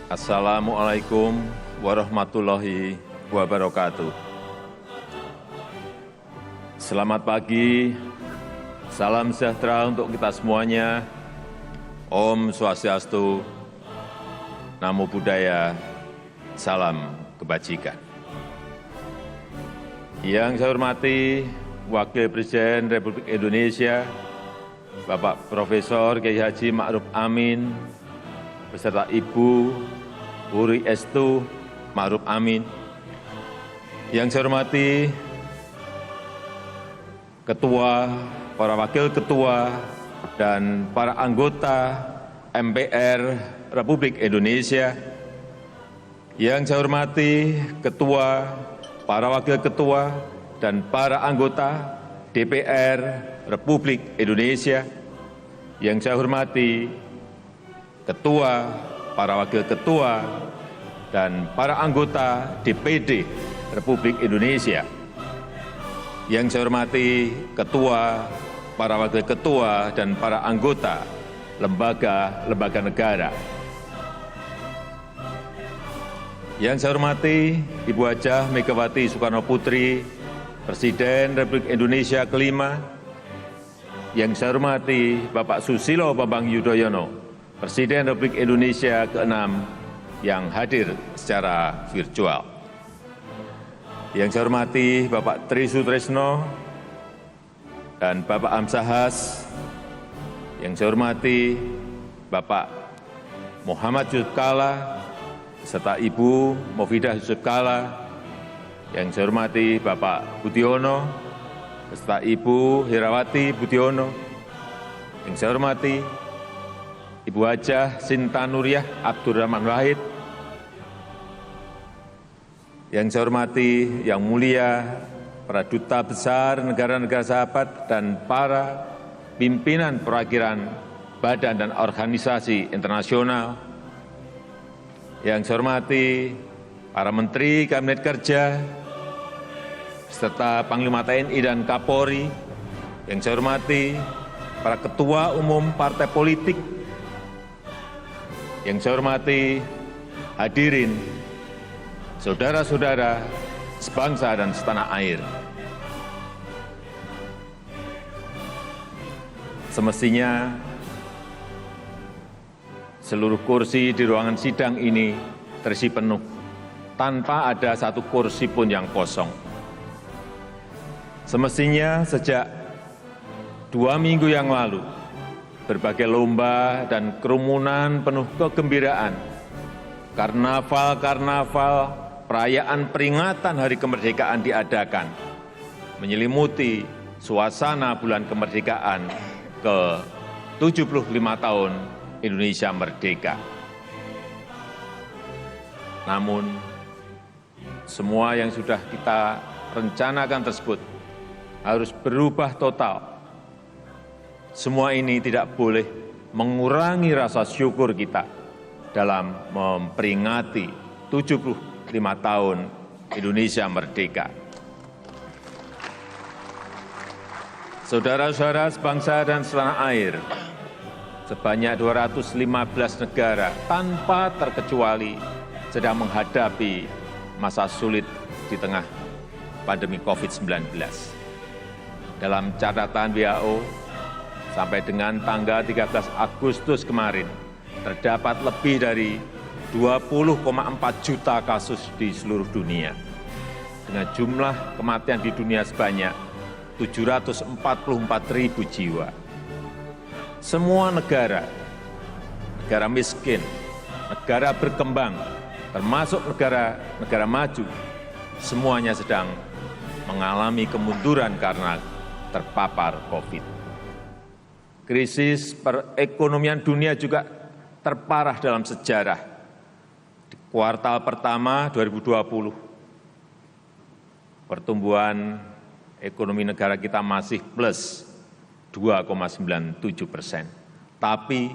Assalamualaikum warahmatullahi wabarakatuh. Selamat pagi, salam sejahtera untuk kita semuanya. Om Swastiastu, Namo Buddhaya, salam kebajikan. Yang saya hormati Wakil Presiden Republik Indonesia, Bapak Profesor Kiai Haji Ma'ruf Amin, beserta Ibu Wuri Estu Ma'ruf Amin. Yang saya hormati Ketua, para Wakil Ketua, dan para anggota MPR Republik Indonesia. Yang saya hormati Ketua, para Wakil Ketua, dan para anggota DPR Republik Indonesia. Yang saya hormati Ketua, para Wakil Ketua, dan para anggota DPD Republik Indonesia. Yang saya hormati Ketua, para Wakil Ketua, dan para anggota lembaga-lembaga negara. Yang saya hormati Ibu Hajah Megawati Soekarno Putri, Presiden Republik Indonesia kelima. Yang saya hormati Bapak Susilo Bambang Yudhoyono, Presiden Republik Indonesia keenam yang hadir secara virtual. Yang saya hormati Bapak Tri Sutresno dan Bapak Amsahas. Yang saya hormati Bapak Muhammad Yusuf Kalla serta Ibu Mufidah Yusuf Kalla. Yang saya hormati Bapak Budiono beserta Ibu Herawati Budiono. Yang saya hormati Ibu Hajah Sinta Nuriyah Abdurrahman Wahid. Yang saya hormati Yang Mulia para Duta Besar negara-negara sahabat dan para pimpinan perwakilan badan dan organisasi internasional. Yang saya hormati para Menteri Kabinet Kerja, serta Panglima TNI dan Kapolri. Yang saya hormati para Ketua Umum Partai Politik. Yang saya hormati hadirin, saudara-saudara sebangsa dan setanah air. Semestinya seluruh kursi di ruangan sidang ini terisi penuh, tanpa ada satu kursi pun yang kosong. Semestinya sejak 2 minggu yang lalu, berbagai lomba dan kerumunan penuh kegembiraan, karnaval-karnaval, perayaan peringatan Hari Kemerdekaan diadakan, menyelimuti suasana bulan kemerdekaan ke-75 tahun Indonesia merdeka. Namun, semua yang sudah kita rencanakan tersebut harus berubah total. Semua ini tidak boleh mengurangi rasa syukur kita dalam memperingati 75 tahun Indonesia merdeka. Saudara-saudara sebangsa dan setanah air, sebanyak 215 negara tanpa terkecuali sedang menghadapi masa sulit di tengah pandemi COVID-19. Dalam catatan WHO, sampai dengan tanggal 13 Agustus kemarin, terdapat lebih dari 20,4 juta kasus di seluruh dunia, dengan jumlah kematian di dunia sebanyak 744.000 jiwa. Semua negara, negara miskin, negara berkembang, termasuk negara maju, semuanya sedang mengalami kemunduran karena terpapar COVID. Krisis perekonomian dunia juga terparah dalam sejarah. Di kuartal pertama 2020, pertumbuhan ekonomi negara kita masih plus 2,97%. Tapi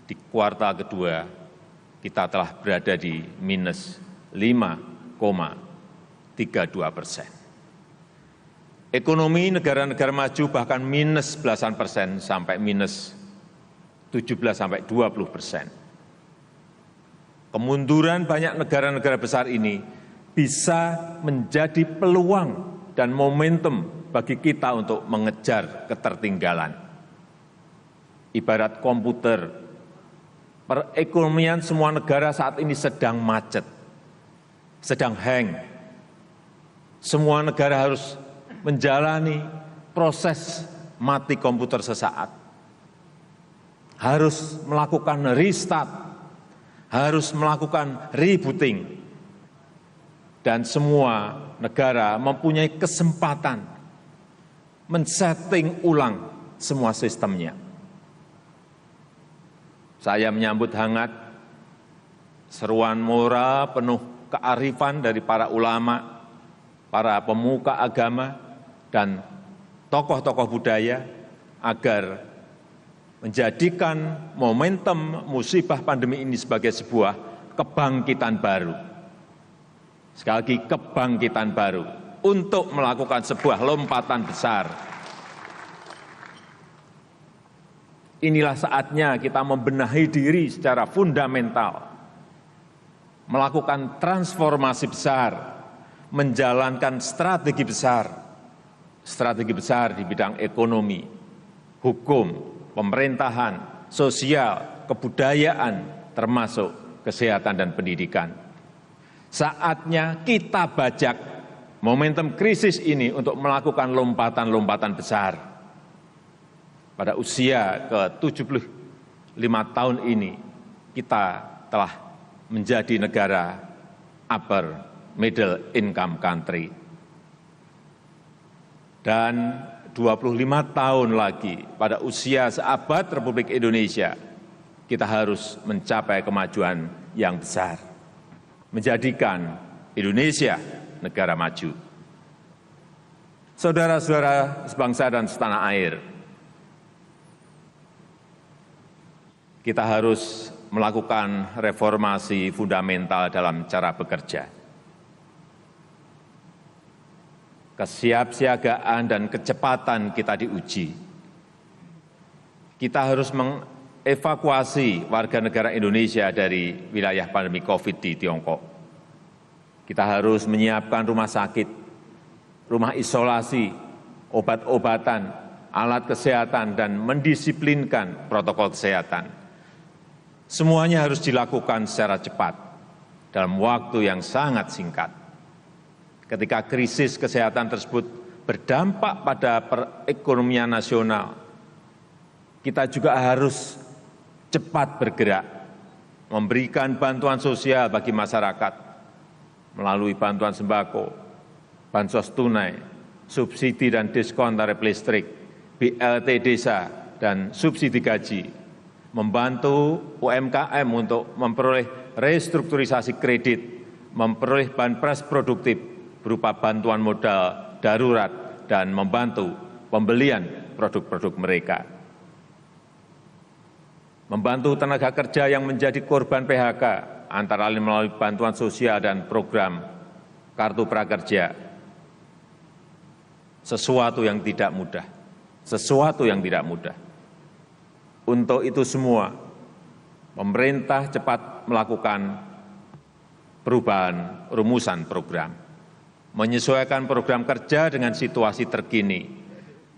di kuartal kedua kita telah berada di minus 5,32%. Ekonomi negara-negara maju bahkan minus belasan persen sampai minus 17 sampai 20%. kemunduran banyak negara-negara besar ini bisa menjadi peluang dan momentum bagi kita untuk mengejar ketertinggalan. Ibarat komputer, perekonomian semua negara saat ini sedang macet, sedang hang. Semua negara harus menjalani proses mati komputer sesaat. Harus melakukan restart, harus melakukan rebooting. Dan semua negara mempunyai kesempatan men-setting ulang semua sistemnya. Saya menyambut hangat seruan moral penuh kearifan dari para ulama, para pemuka agama, dan tokoh-tokoh budaya agar menjadikan momentum musibah pandemi ini sebagai sebuah kebangkitan baru. Sekali lagi, kebangkitan baru untuk melakukan sebuah lompatan besar. Inilah saatnya kita membenahi diri secara fundamental, melakukan transformasi besar, menjalankan strategi besar di bidang ekonomi, hukum, pemerintahan, sosial, kebudayaan, termasuk kesehatan dan pendidikan. Saatnya kita bajak momentum krisis ini untuk melakukan lompatan-lompatan besar. Pada usia ke-75 tahun ini, kita telah menjadi negara upper middle income country. Dan 25 tahun lagi, pada usia seabad Republik Indonesia, kita harus mencapai kemajuan yang besar, menjadikan Indonesia negara maju. Saudara-saudara sebangsa dan setanah air, kita harus melakukan reformasi fundamental dalam cara bekerja. Kesiapsiagaan dan kecepatan kita diuji. Kita harus mengevakuasi warga negara Indonesia dari wilayah pandemi COVID di Tiongkok. Kita harus menyiapkan rumah sakit, rumah isolasi, obat-obatan, alat kesehatan, dan mendisiplinkan protokol kesehatan. Semuanya harus dilakukan secara cepat, dalam waktu yang sangat singkat. Ketika krisis kesehatan tersebut berdampak pada perekonomian nasional, kita juga harus cepat bergerak, memberikan bantuan sosial bagi masyarakat melalui bantuan sembako, bansos tunai, subsidi dan diskon tarif listrik, BLT desa, dan subsidi gaji, membantu UMKM untuk memperoleh restrukturisasi kredit, memperoleh banpres produktif berupa bantuan modal darurat, dan membantu pembelian produk-produk mereka. Membantu tenaga kerja yang menjadi korban PHK, antara lain melalui bantuan sosial dan program Kartu Prakerja. Sesuatu yang tidak mudah, sesuatu yang tidak mudah. Untuk itu semua, pemerintah cepat melakukan perubahan rumusan program, menyesuaikan program kerja dengan situasi terkini,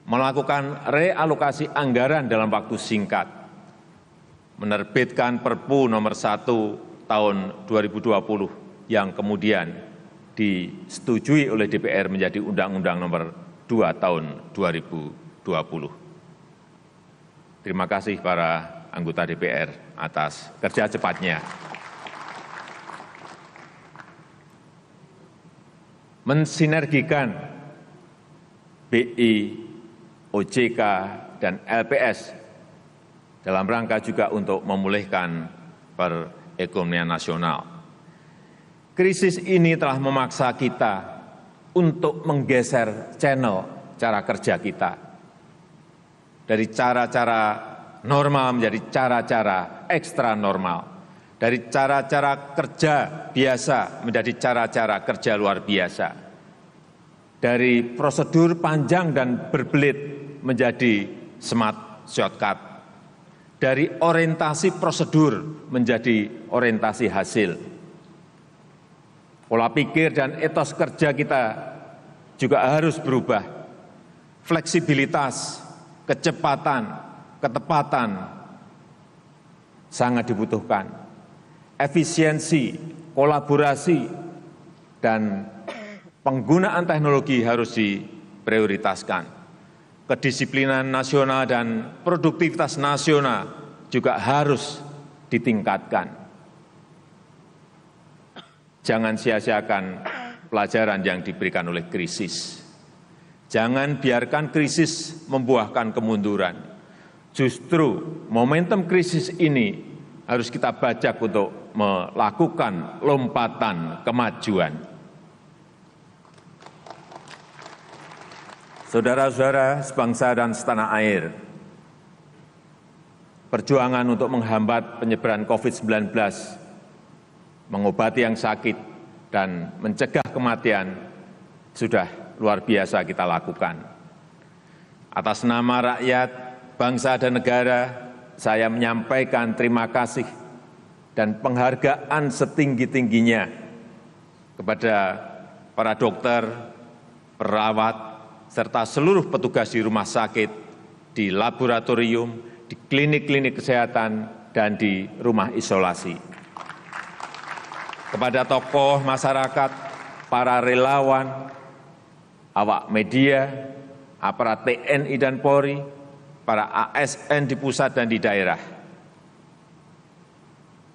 melakukan realokasi anggaran dalam waktu singkat, menerbitkan Perpu nomor 1 tahun 2020 yang kemudian disetujui oleh DPR menjadi Undang-Undang nomor 2 tahun 2020. Terima kasih para anggota DPR atas kerja cepatnya. Mensinergikan BI, OJK, dan LPS dalam rangka juga untuk memulihkan perekonomian nasional. Krisis ini telah memaksa kita untuk menggeser channel cara kerja kita dari cara-cara normal menjadi cara-cara ekstra normal, dari cara-cara kerja biasa menjadi cara-cara kerja luar biasa, dari prosedur panjang dan berbelit menjadi smart shortcut, dari orientasi prosedur menjadi orientasi hasil. Pola pikir dan etos kerja kita juga harus berubah. Fleksibilitas, kecepatan, ketepatan sangat dibutuhkan. Efisiensi, kolaborasi, dan penggunaan teknologi harus diprioritaskan. Kedisiplinan nasional dan produktivitas nasional juga harus ditingkatkan. Jangan sia-siakan pelajaran yang diberikan oleh krisis. Jangan biarkan krisis membuahkan kemunduran. Justru momentum krisis ini harus kita bajak untuk melakukan lompatan kemajuan. Saudara-saudara sebangsa dan setanah air, perjuangan untuk menghambat penyebaran COVID-19, mengobati yang sakit, dan mencegah kematian sudah luar biasa kita lakukan. Atas nama rakyat, bangsa, dan negara, saya menyampaikan terima kasih dan penghargaan setinggi-tingginya kepada para dokter, perawat, serta seluruh petugas di rumah sakit, di laboratorium, di klinik-klinik kesehatan, dan di rumah isolasi. Kepada tokoh masyarakat, para relawan, awak media, aparat TNI dan Polri, para ASN di pusat dan di daerah.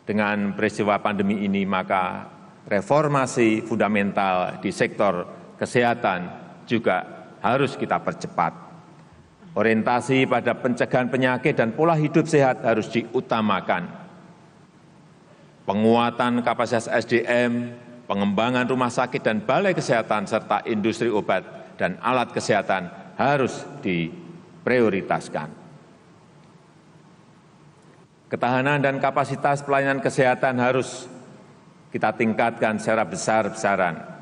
Dengan peristiwa pandemi ini, maka reformasi fundamental di sektor kesehatan juga harus kita percepat. Orientasi pada pencegahan penyakit dan pola hidup sehat harus diutamakan. Penguatan kapasitas SDM, pengembangan rumah sakit dan balai kesehatan, serta industri obat dan alat kesehatan harus diprioritaskan. Ketahanan dan kapasitas pelayanan kesehatan harus kita tingkatkan secara besar-besaran.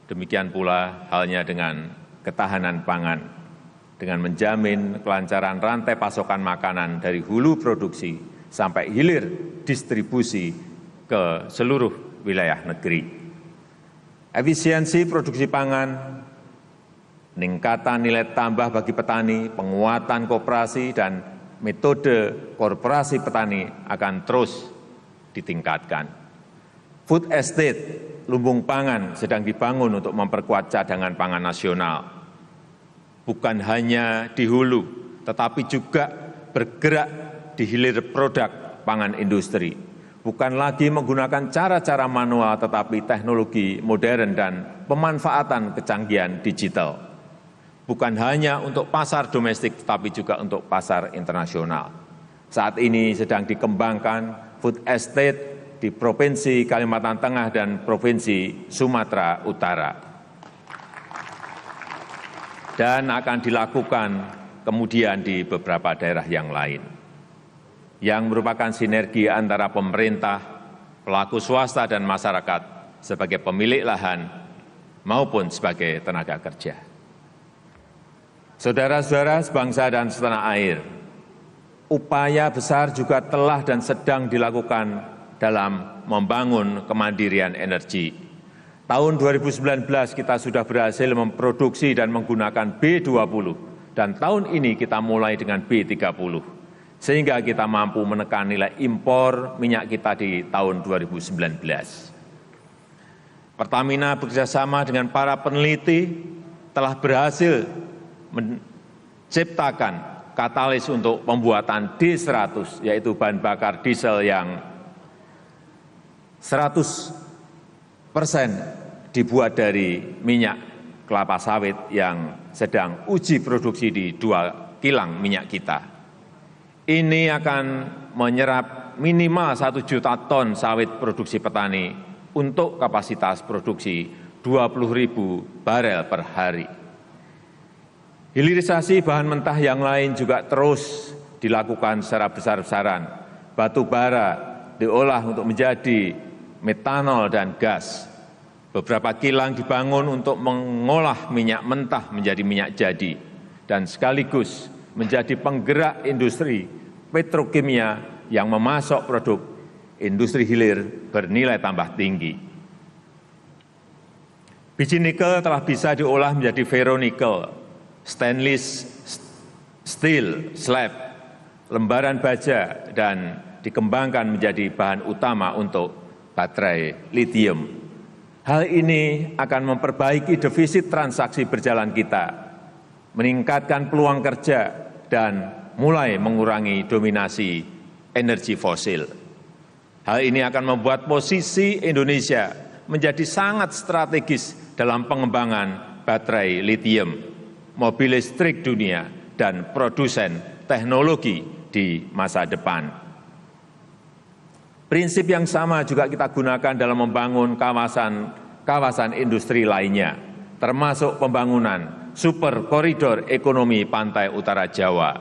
Demikian pula halnya dengan ketahanan pangan, dengan menjamin kelancaran rantai pasokan makanan dari hulu produksi sampai hilir distribusi ke seluruh wilayah negeri. Efisiensi produksi pangan, peningkatan nilai tambah bagi petani, penguatan koperasi, dan metode korporasi petani akan terus ditingkatkan. Food estate, lumbung pangan sedang dibangun untuk memperkuat cadangan pangan nasional. Bukan hanya di hulu, tetapi juga bergerak di hilir produk pangan industri. Bukan lagi menggunakan cara-cara manual, tetapi teknologi modern dan pemanfaatan kecanggihan digital. Bukan hanya untuk pasar domestik, tetapi juga untuk pasar internasional. Saat ini sedang dikembangkan food estate di Provinsi Kalimantan Tengah dan Provinsi Sumatera Utara. Dan akan dilakukan kemudian di beberapa daerah yang lain, yang merupakan sinergi antara pemerintah, pelaku swasta, dan masyarakat sebagai pemilik lahan maupun sebagai tenaga kerja. Saudara-saudara sebangsa dan setanah air, upaya besar juga telah dan sedang dilakukan dalam membangun kemandirian energi. Tahun 2019 kita sudah berhasil memproduksi dan menggunakan B20, dan tahun ini kita mulai dengan B30, sehingga kita mampu menekan nilai impor minyak kita di tahun 2019. Pertamina bekerjasama dengan para peneliti telah berhasil menciptakan katalis untuk pembuatan D100, yaitu bahan bakar diesel yang 100% dibuat dari minyak kelapa sawit yang sedang uji produksi di 2 kilang minyak kita. Ini akan menyerap minimal 1 juta ton sawit produksi petani untuk kapasitas produksi 20.000 barel per hari. Hilirisasi bahan mentah yang lain juga terus dilakukan secara besar-besaran. Batu bara diolah untuk menjadi metanol dan gas. Beberapa kilang dibangun untuk mengolah minyak mentah menjadi minyak jadi, dan sekaligus menjadi penggerak industri petrokimia yang memasok produk industri hilir bernilai tambah tinggi. Biji nikel telah bisa diolah menjadi ferronikel, stainless steel, slab, lembaran baja, dan dikembangkan menjadi bahan utama untuk baterai lithium. Hal ini akan memperbaiki defisit transaksi berjalan kita, meningkatkan peluang kerja, dan mulai mengurangi dominasi energi fosil. Hal ini akan membuat posisi Indonesia menjadi sangat strategis dalam pengembangan baterai lithium, mobil listrik dunia, dan produsen teknologi di masa depan. Prinsip yang sama juga kita gunakan dalam membangun kawasan industri lainnya, termasuk pembangunan super koridor ekonomi pantai utara Jawa,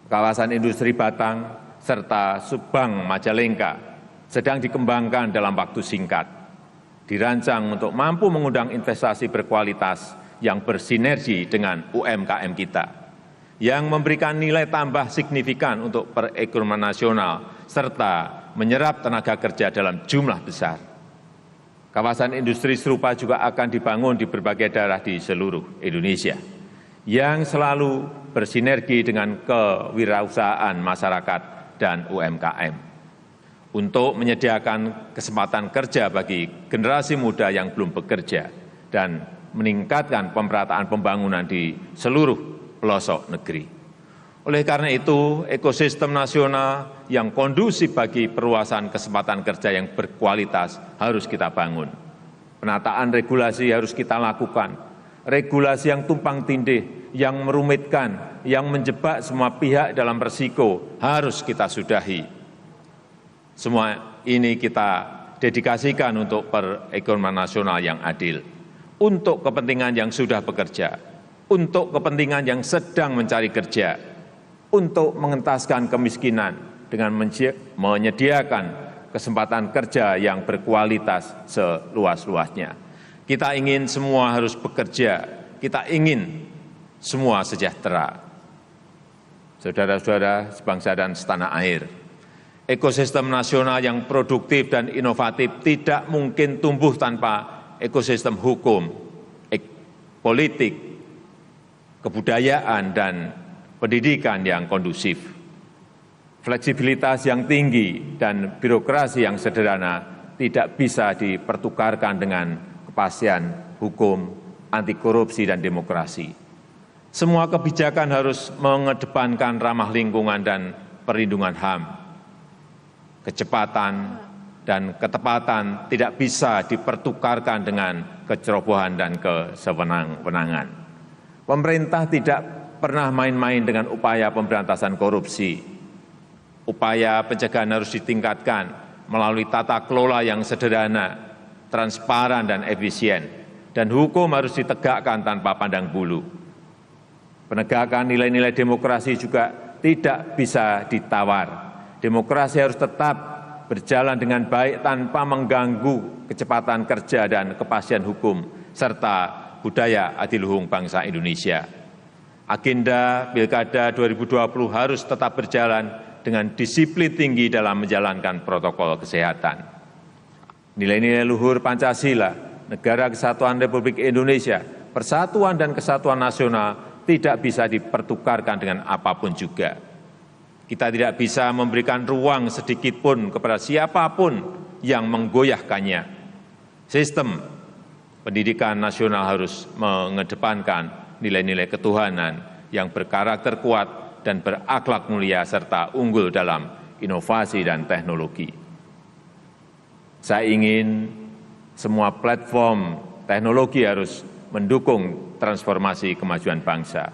kawasan industri Batang, serta Subang Majalengka sedang dikembangkan dalam waktu singkat, dirancang untuk mampu mengundang investasi berkualitas yang bersinergi dengan UMKM kita, yang memberikan nilai tambah signifikan untuk perekonomian nasional, serta menyerap tenaga kerja dalam jumlah besar. Kawasan industri serupa juga akan dibangun di berbagai daerah di seluruh Indonesia, yang selalu bersinergi dengan kewirausahaan masyarakat dan UMKM, untuk menyediakan kesempatan kerja bagi generasi muda yang belum bekerja, dan meningkatkan pemerataan pembangunan di seluruh pelosok negeri. Oleh karena itu, ekosistem nasional yang kondusif bagi perluasan kesempatan kerja yang berkualitas harus kita bangun. Penataan regulasi harus kita lakukan. Regulasi yang tumpang tindih, yang merumitkan, yang menjebak semua pihak dalam resiko harus kita sudahi. Semua ini kita dedikasikan untuk perekonomian nasional yang adil, untuk kepentingan yang sudah bekerja, untuk kepentingan yang sedang mencari kerja, untuk mengentaskan kemiskinan dengan menyediakan kesempatan kerja yang berkualitas seluas-luasnya. Kita ingin semua harus bekerja, kita ingin semua sejahtera. Saudara-saudara sebangsa dan setanah air, ekosistem nasional yang produktif dan inovatif tidak mungkin tumbuh tanpa ekosistem hukum, politik, kebudayaan, dan pendidikan yang kondusif. Fleksibilitas yang tinggi dan birokrasi yang sederhana tidak bisa dipertukarkan dengan kepastian hukum, anti korupsi, dan demokrasi. Semua kebijakan harus mengedepankan ramah lingkungan dan perlindungan HAM. Kecepatan dan ketepatan tidak bisa dipertukarkan dengan kecerobohan dan kesewenang-wenangan. Pemerintah tidak pernah main-main dengan upaya pemberantasan korupsi. Upaya pencegahan harus ditingkatkan melalui tata kelola yang sederhana, transparan, dan efisien, dan hukum harus ditegakkan tanpa pandang bulu. Penegakan nilai-nilai demokrasi juga tidak bisa ditawar. Demokrasi harus tetap berjalan dengan baik tanpa mengganggu kecepatan kerja dan kepastian hukum, serta budaya adiluhung bangsa Indonesia. Agenda Pilkada 2020 harus tetap berjalan dengan disiplin tinggi dalam menjalankan protokol kesehatan. Nilai-nilai luhur Pancasila, Negara Kesatuan Republik Indonesia, persatuan dan kesatuan nasional tidak bisa dipertukarkan dengan apapun juga. Kita tidak bisa memberikan ruang sedikitpun kepada siapapun yang menggoyahkannya. Sistem pendidikan nasional harus mengedepankan nilai-nilai ketuhanan yang berkarakter kuat dan berakhlak mulia serta unggul dalam inovasi dan teknologi. Saya ingin semua platform teknologi harus mendukung transformasi kemajuan bangsa.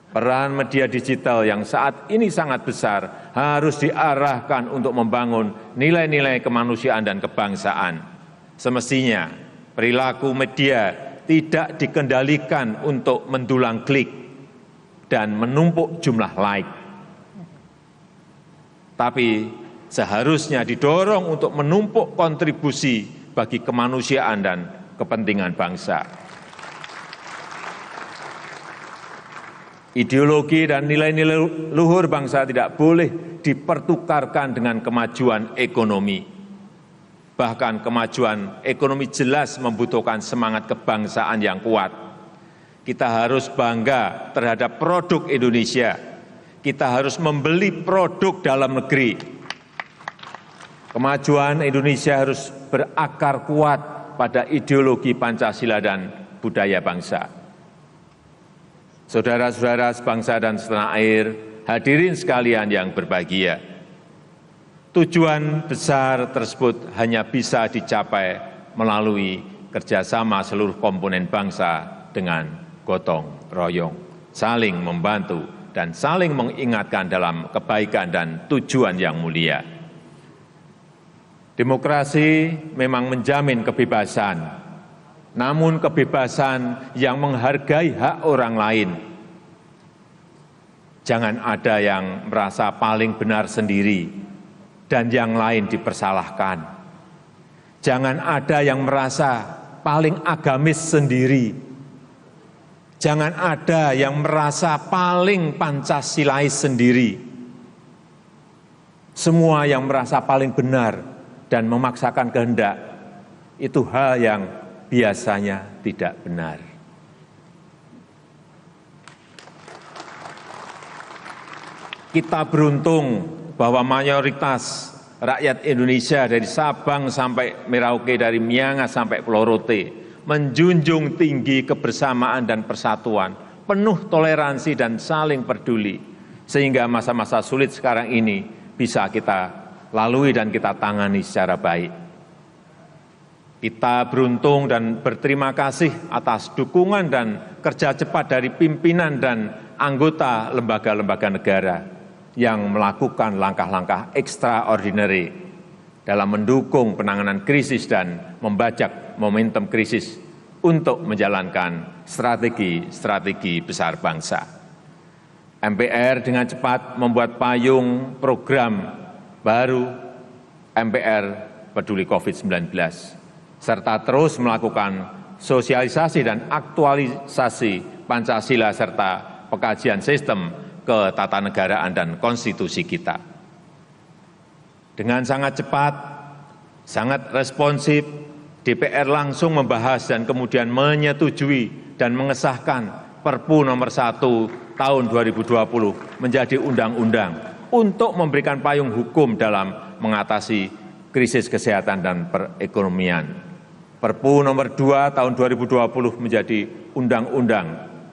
Peran media digital yang saat ini sangat besar harus diarahkan untuk membangun nilai-nilai kemanusiaan dan kebangsaan. Semestinya perilaku media tidak dikendalikan untuk mendulang klik dan menumpuk jumlah like, tapi seharusnya didorong untuk menumpuk kontribusi bagi kemanusiaan dan kepentingan bangsa. Ideologi dan nilai-nilai luhur bangsa tidak boleh dipertukarkan dengan kemajuan ekonomi. Bahkan kemajuan ekonomi jelas membutuhkan semangat kebangsaan yang kuat. Kita harus bangga terhadap produk Indonesia. Kita harus membeli produk dalam negeri. Kemajuan Indonesia harus berakar kuat pada ideologi Pancasila dan budaya bangsa. Saudara-saudara sebangsa dan setanah air, hadirin sekalian yang berbahagia, tujuan besar tersebut hanya bisa dicapai melalui kerjasama seluruh komponen bangsa dengan gotong royong, saling membantu dan saling mengingatkan dalam kebaikan dan tujuan yang mulia. Demokrasi memang menjamin kebebasan, namun kebebasan yang menghargai hak orang lain. Jangan ada yang merasa paling benar sendiri dan yang lain dipersalahkan. Jangan ada yang merasa paling agamis sendiri. Jangan ada yang merasa paling Pancasilais sendiri. Semua yang merasa paling benar dan memaksakan kehendak, itu hal yang biasanya tidak benar. Kita beruntung bahwa mayoritas rakyat Indonesia dari Sabang sampai Merauke, dari Miangas sampai Pulau Rote, menjunjung tinggi kebersamaan dan persatuan, penuh toleransi dan saling peduli, sehingga masa-masa sulit sekarang ini bisa kita lalui dan kita tangani secara baik. Kita beruntung dan berterima kasih atas dukungan dan kerja cepat dari pimpinan dan anggota lembaga-lembaga negara yang melakukan langkah-langkah extraordinary dalam mendukung penanganan krisis dan membajak momentum krisis untuk menjalankan strategi-strategi besar bangsa. MPR dengan cepat membuat payung program baru MPR Peduli COVID-19, serta terus melakukan sosialisasi dan aktualisasi Pancasila serta pengkajian sistem ketatanegaraan dan konstitusi kita. Dengan sangat cepat, sangat responsif, DPR langsung membahas dan kemudian menyetujui dan mengesahkan Perpu nomor 1 tahun 2020 menjadi undang-undang untuk memberikan payung hukum dalam mengatasi krisis kesehatan dan perekonomian. Perpu nomor 2 tahun 2020 menjadi undang-undang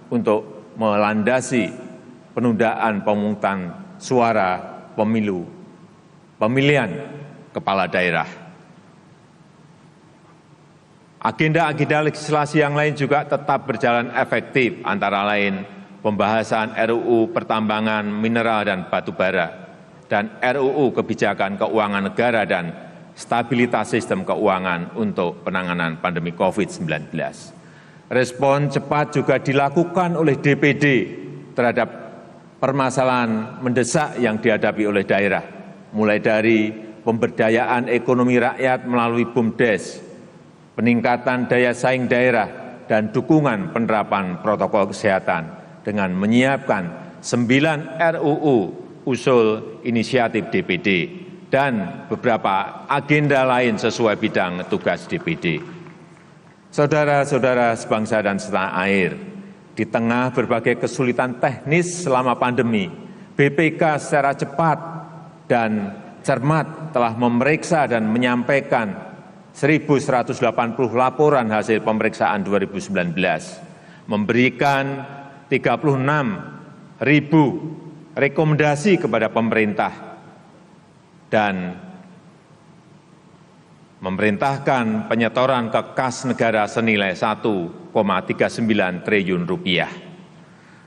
untuk melandasi penundaan pemungutan suara pemilihan kepala daerah. Agenda-agenda legislasi yang lain juga tetap berjalan efektif, antara lain pembahasan RUU Pertambangan Mineral dan Batubara dan RUU Kebijakan Keuangan Negara dan Stabilitas Sistem Keuangan untuk penanganan pandemi COVID-19. Respon cepat juga dilakukan oleh DPD terhadap permasalahan mendesak yang dihadapi oleh daerah, mulai dari pemberdayaan ekonomi rakyat melalui BUMDes, peningkatan daya saing daerah, dan dukungan penerapan protokol kesehatan dengan menyiapkan 9 RUU usul inisiatif DPD dan beberapa agenda lain sesuai bidang tugas DPD. Saudara-saudara sebangsa dan setanah air, di tengah berbagai kesulitan teknis selama pandemi, BPK secara cepat dan cermat telah memeriksa dan menyampaikan 1.180 laporan hasil pemeriksaan 2019, memberikan 36.000 rekomendasi kepada pemerintah, dan memerintahkan penyetoran ke kas negara senilai 1,39 triliun rupiah.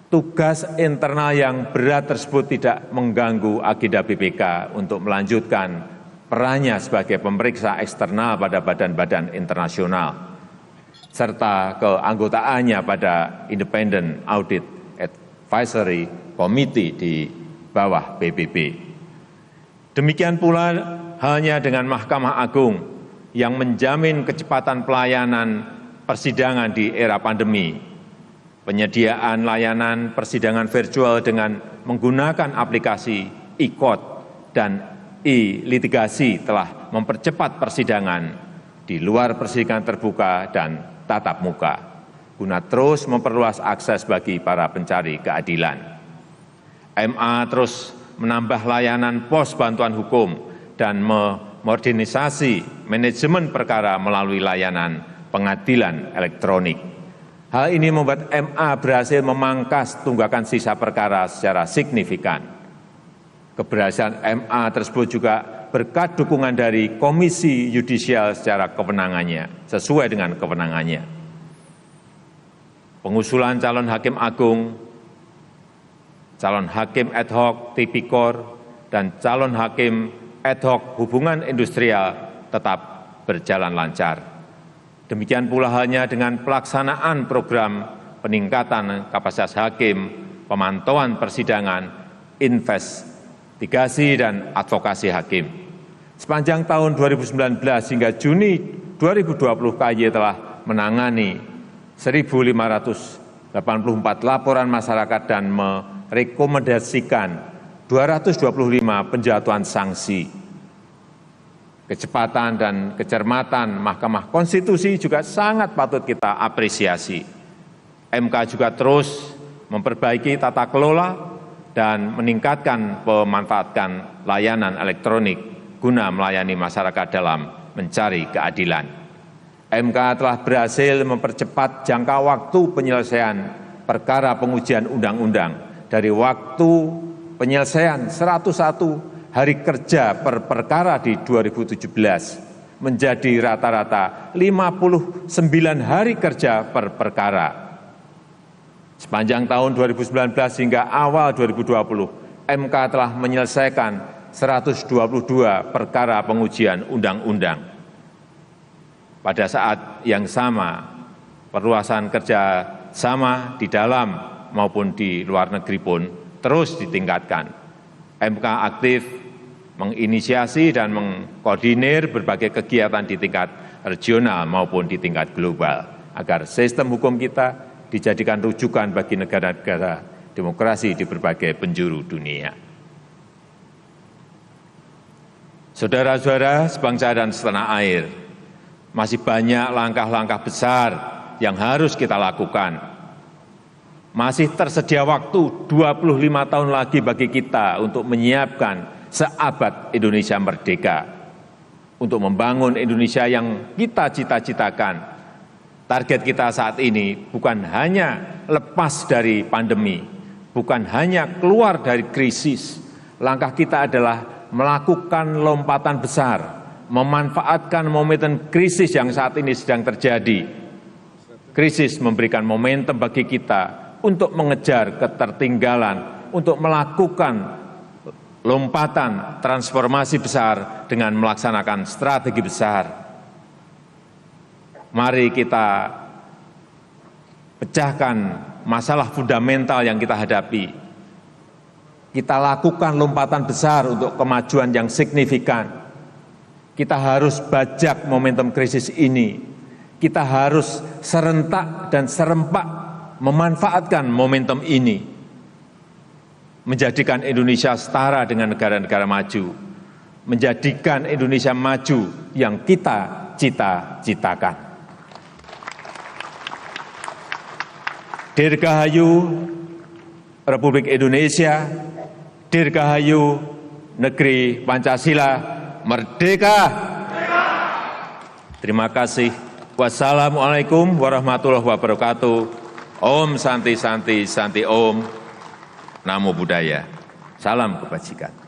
Tugas internal yang berat tersebut tidak mengganggu agenda BPK untuk melanjutkan perannya sebagai pemeriksa eksternal pada badan-badan internasional, serta keanggotaannya pada Independent Audit Advisory Committee di bawah PBB. Demikian pula halnya dengan Mahkamah Agung yang menjamin kecepatan pelayanan persidangan di era pandemi. penyediaan layanan persidangan virtual dengan menggunakan aplikasi e-court dan e-litigasi telah mempercepat persidangan di luar persidangan terbuka dan tatap muka, guna terus memperluas akses bagi para pencari keadilan. MA terus menambah layanan pos bantuan hukum dan memodernisasi manajemen perkara melalui layanan pengadilan elektronik. Hal ini membuat MA berhasil memangkas tunggakan sisa perkara secara signifikan. Keberhasilan MA tersebut juga berkat dukungan dari Komisi Yudisial secara sesuai dengan kewenangannya. Pengusulan calon hakim agung, calon hakim ad hoc tipikor, dan calon hakim ad hoc hubungan industrial tetap berjalan lancar. Demikian pula halnya dengan pelaksanaan program peningkatan kapasitas hakim, pemantauan persidangan, investigasi dan advokasi hakim. Sepanjang tahun 2019 hingga Juni 2020 KY telah menangani 1.584 laporan masyarakat dan merekomendasikan 225 penjatuhan sanksi. Kecepatan dan kecermatan Mahkamah Konstitusi juga sangat patut kita apresiasi. MK juga terus memperbaiki tata kelola dan meningkatkan pemanfaatan layanan elektronik guna melayani masyarakat dalam mencari keadilan. MK telah berhasil mempercepat jangka waktu penyelesaian perkara pengujian undang-undang dari waktu penyelesaian 101 hari kerja per perkara di 2017 menjadi rata-rata 59 hari kerja per perkara. Sepanjang tahun 2019 hingga awal 2020, MK telah menyelesaikan 122 perkara pengujian undang-undang. Pada saat yang sama, perluasan kerja sama di dalam maupun di luar negeri pun terus ditingkatkan. MK aktif menginisiasi dan mengkoordinir berbagai kegiatan di tingkat regional maupun di tingkat global, agar sistem hukum kita dijadikan rujukan bagi negara-negara demokrasi di berbagai penjuru dunia. Saudara-saudara sebangsa dan setanah air, masih banyak langkah-langkah besar yang harus kita lakukan. Masih tersedia waktu 25 tahun lagi bagi kita untuk menyiapkan seabad Indonesia merdeka, untuk membangun Indonesia yang kita cita-citakan. Target kita saat ini bukan hanya lepas dari pandemi, bukan hanya keluar dari krisis. Langkah kita adalah melakukan lompatan besar, memanfaatkan momentum krisis yang saat ini sedang terjadi. Krisis memberikan momentum bagi kita untuk mengejar ketertinggalan, untuk melakukan lompatan transformasi besar dengan melaksanakan strategi besar. Mari kita pecahkan masalah fundamental yang kita hadapi. Kita lakukan lompatan besar untuk kemajuan yang signifikan. Kita harus bajak momentum krisis ini. Kita harus serentak dan serempak memanfaatkan momentum ini, menjadikan Indonesia setara dengan negara-negara maju, menjadikan Indonesia maju yang kita cita-citakan. Dirgahayu Republik Indonesia, Dirgahayu Negeri Pancasila, Merdeka! Terima kasih. Wassalamualaikum warahmatullahi wabarakatuh. Om Santi Santi Santi Om. Namo Buddhaya. Salam kebajikan.